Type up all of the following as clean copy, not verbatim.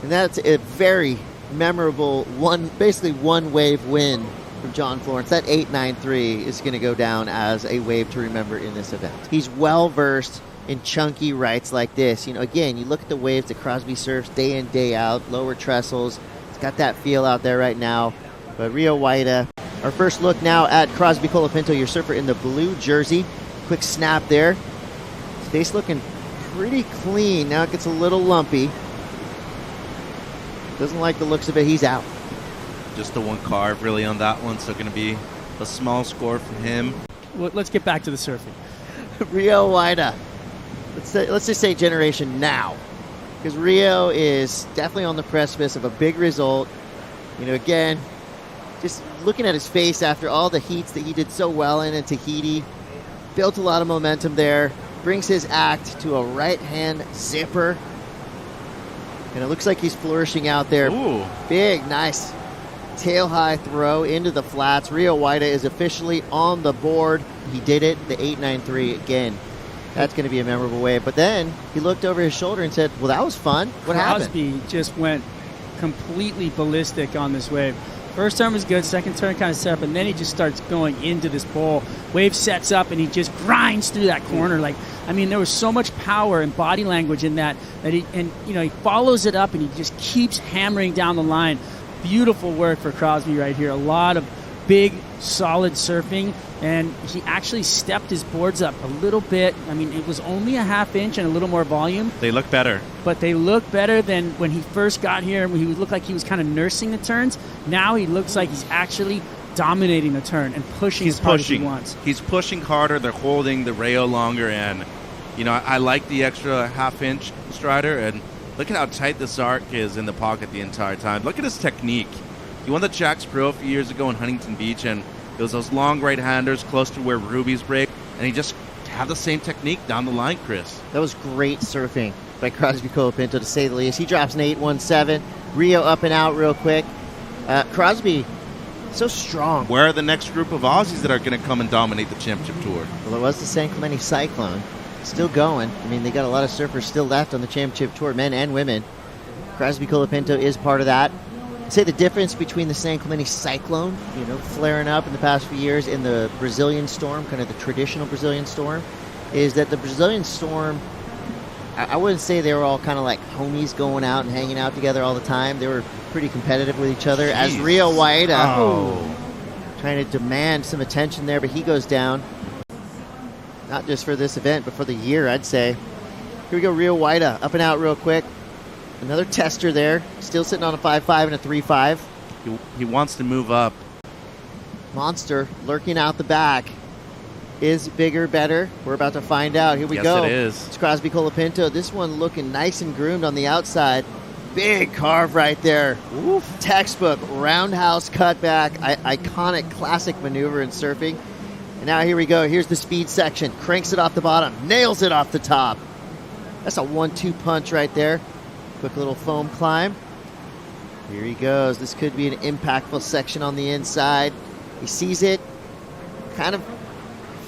And that's a very memorable basically one wave win from John Florence. That 8.93 is going to go down as a wave to remember in this event. He's well versed in chunky rights like this. You know, again, you look at the waves that Crosby surfs day in, day out, lower trestles. It's got that feel out there right now. But Rio Waida, our first look now at Crosby Colapinto, your surfer in the blue jersey. Quick snap there. His face looking pretty clean. Now it gets a little lumpy. Doesn't like the looks of it. He's out. Just the one carve really on that one, so going to be a small score from him. Well, let's get back to the surfing. Rio Waida. Let's just say generation now, because Rio is definitely on the precipice of a big result. You know, again, just looking at his face after all the heats that he did so well in Tahiti, built a lot of momentum there, brings his act to a right-hand zipper, and it looks like he's flourishing out there. Ooh. Big, nice tail-high throw into the flats. Rio Waida is officially on the board. He did it, the 8.93 again. That's going to be a memorable wave. But then he looked over his shoulder and said, well, that was fun. What happened? Crosby just went completely ballistic on this wave. First turn was good, second turn kind of set up, and then he just starts going into this bowl. Wave sets up, and he just grinds through that corner. Like, I mean, there was so much power and body language in that he follows it up, and he just keeps hammering down the line. Beautiful work for Crosby right here. A lot of big, solid surfing, and he actually stepped his boards up a little bit. I mean, it was only a half inch and a little more volume. They look better. But they look better than when he first got here. He looked like he was kind of nursing the turns. Now he looks like he's actually dominating the turn and pushing as hard as he wants. He's pushing harder. They're holding the rail longer, and I like the extra half-inch strider, and look at how tight this arc is in the pocket the entire time. Look at his technique. He won the Jacks Pro a few years ago in Huntington Beach, and it was those long right-handers close to where rubies break, and he just had the same technique down the line, Chris. That was great surfing by Crosby Colapinto, to say the least. He drops an 8.17. Rio up and out real quick. Crosby, so strong. Where are the next group of Aussies that are going to come and dominate the championship tour? Well, it was the San Clemente Cyclone. Still going. I mean, they got a lot of surfers still left on the championship tour, men and women. Crosby Colapinto is part of that. I'd say the difference between the San Clemente Cyclone, flaring up in the past few years, and the Brazilian Storm, kind of the traditional Brazilian Storm, is that the Brazilian Storm, I wouldn't say they were all kind of like homies going out and hanging out together all the time. They were pretty competitive with each other. Jeez. As Rio Waida, trying to demand some attention there, but he goes down. Not just for this event, but for the year, I'd say. Here we go, Rio Waida, up and out real quick. Another tester there, still sitting on a 5.5 and a 3.5. He wants to move up. Monster lurking out the back. Is bigger better? We're about to find out. Here we go. Yes, it is. It's Crosby Colapinto. This one looking nice and groomed on the outside. Big carve right there. Oof. Textbook roundhouse cutback. Iconic classic maneuver in surfing. And now here we go. Here's the speed section. Cranks it off the bottom. Nails it off the top. That's a 1-2 punch right there. Quick little foam climb. Here he goes. This could be an impactful section on the inside. He sees it. Kind of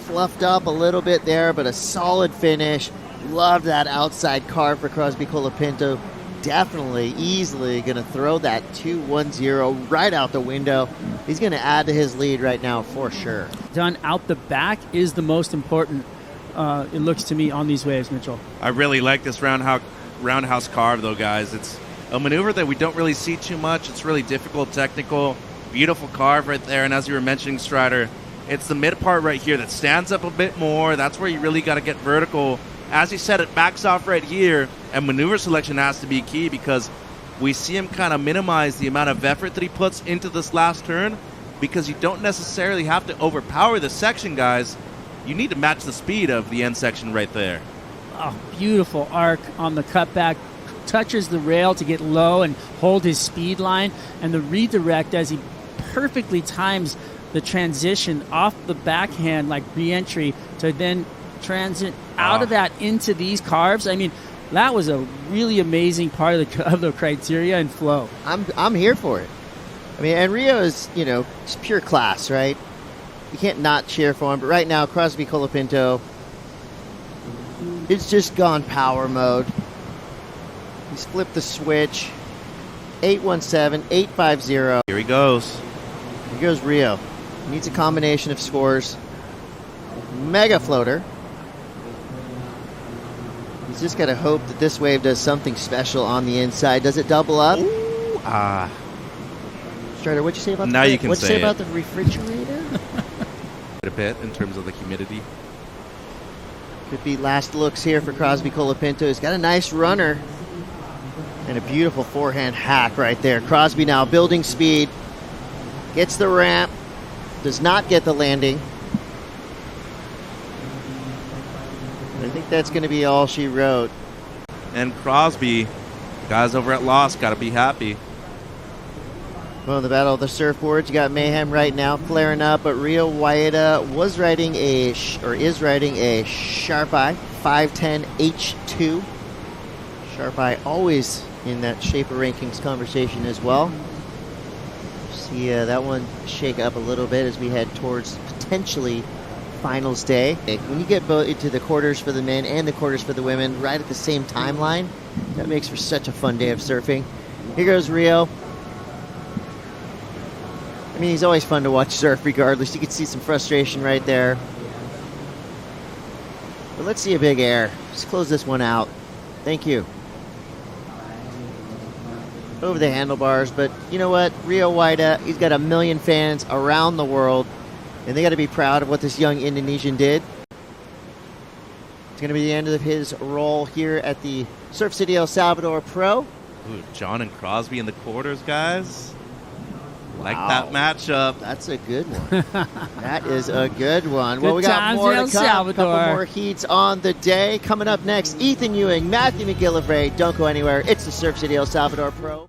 fluffed up a little bit there, but a solid finish. Loved that outside carve for Crosby Colapinto. Definitely, easily going to throw that 2.10 right out the window. He's going to add to his lead right now for sure. Done out the back is the most important, it looks to me, on these waves, Mitchell. I really like this roundhouse carve, though, guys. It's a maneuver that we don't really see too much. It's really difficult, technical, beautiful carve right there. And as you were mentioning, Strider, it's the mid part right here that stands up a bit more. That's where you really got to get vertical. As you said, it backs off right here, and maneuver selection has to be key because we see him kind of minimize the amount of effort that he puts into this last turn because you don't necessarily have to overpower this section, guys. You need to match the speed of the end section right there. Oh, beautiful arc on the cutback. Touches the rail to get low and hold his speed line, and the redirect as he perfectly times the transition off the backhand, like re-entry, to then transit out of that into these carves. I mean, that was a really amazing part of the criteria and flow. I'm here for it. I mean, and Rio is, just pure class, right? You can't not cheer for him. But right now, Crosby Colapinto, it's just gone power mode. He's flipped the switch. 817-850. Here he goes. Here goes Rio. Needs a combination of scores. Mega floater. He's just got to hope that this wave does something special on the inside. Does it double up? Ooh, Strider, what'd you say about now the you can what'd you say say about it. the refrigerator? A bit in terms of the humidity. Could be last looks here for Crosby Colapinto. He's got a nice runner and a beautiful forehand hack right there. Crosby now building speed. Gets the ramp. Does not get the landing. I think that's going to be all she wrote. And Crosby, guys over at Lost, got to be happy. Well, in the battle of the surfboards, you got mayhem right now flaring up, but Rio Waida is riding a Sharp Eye 510 H2. Sharp Eye always in that Shaper Rankings conversation as well. See that one shake up a little bit as we head towards potentially finals day. When you get both into the quarters for the men and the quarters for the women right at the same timeline, that makes for such a fun day of surfing. Here goes Rio. I mean, he's always fun to watch surf regardless. You can see some frustration right there. But let's see a big air. Let's close this one out. Thank you. Over the handlebars, but you know what? Rio Waida, he's got 1 million fans around the world, and they got to be proud of what this young Indonesian did. It's going to be the end of his role here at the Surf City El Salvador Pro. Ooh, John and Crosby in the quarters, guys. Like Wow. that matchup. That's a good one. That is a good one. Good Well, we got times more in to El come. A Salvador. couple more heats on the day. Coming up next, Ethan Ewing, Matthew McGillivray. Don't go anywhere. It's the Surf City El Salvador Pro.